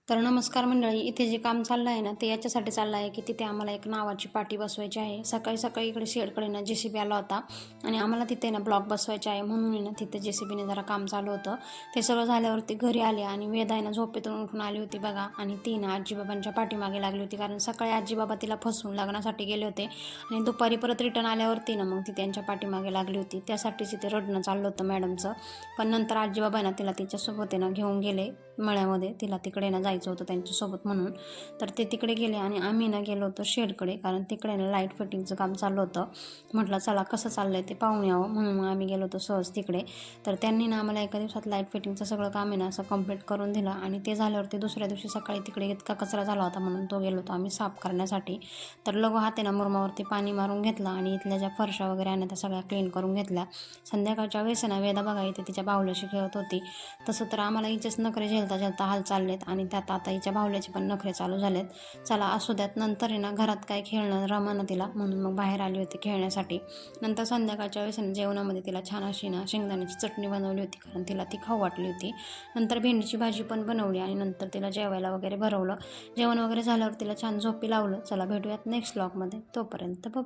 तर नमस्कार मंडळी, इथे जे काम चाललं आहे ना ते याच्यासाठी चाललं आहे की तिथे आम्हाला एक नावाची पाटी बसवायची आहे। सकाळी सकाळी इकडे शेडकडे ना JCB आला होता आणि आम्हाला तिथे ना ब्लॉक बसवायचे आहे, म्हणून ना तिथे JCBने जरा काम चालू होतं। ते सगळं झाल्यावरती घरी आले आणि वेदा आहे ना झोपेतून उठून आली होती बघा, आणि ती ना आजीबाबांच्या पाठीमागे लागली होती, कारण सकाळी आजीबाबा तिला फसवून लग्नासाठी गेले होते आणि दुपारी परत रिटर्न आल्यावरती ना मग ती त्यांच्या पाठीमागे लागली होती। त्यासाठीच तिथे रडणं चाललं होतं मॅडमचं। पण नंतर आजीबाबा ना तिला तिच्यासोबत ना घेऊन गेले मळ्यामध्ये, तिला तिकडे ना जायचं होतं त्यांच्यासोबत म्हणून। तर ते तिकडे गेले आणि आम्ही ना गेलो होतो शेडकडे, कारण तिकडे ना लाईट फिटिंगचं काम चाललं होतं। म्हटलं चला कसं चाललंय ते पाहून यावं, म्हणून मग आम्ही गेलो होतो सहज तिकडे। तर त्यांनी ना आम्हाला एका दिवसात लाईट फिटिंगचं सगळं काम आहे ना असं कंप्लीट करून दिलं, आणि ते झाल्यावरती दुसऱ्या दिवशी सकाळी तिकडे इतका कचरा झाला होता म्हणून तो गेलो होतो आम्ही साफ करण्यासाठी। तर लगो हाते ना मुरमावरती पाणी मारून घेतलं आणि इथल्या ज्या फरशा वगैरे आहे ना त्या सगळ्या क्लीन करून घेतल्या। संध्याकाळच्या वेळेस ना वेदा बघा इथे तिच्या बाहुल्याशी खेळत होती। तसं तर आम्हाला हिचेच नखरे झेलता झेलता हाल चाललेत, आणि त्यात आता हिच्या बाहुल्याचे पण नखरे चालू झालेत। चला असू द्यात, नंतर आहे ना घरात काय खेळणं रमाना तिला, म्हणून मग बाहेर आली होती खेळण्यासाठी। नंतर संध्याकाळच्या वेळेस जेवणामध्ये तिला छान अशी ना शेंगदाण्याची चटणी बनवली होती, कारण तिला ती खाऊ वाटली होती। नंतर भेंडीची भाजी पण बनवली आणि नंतर तिला जेवायला वगैरे भरवलं। जेवण वगैरे झाल्यावर तिला छान झोपी लावलं। चला भेटूयात नेक्स्ट व्लॉगमध्ये, तोपर्यंत बाय।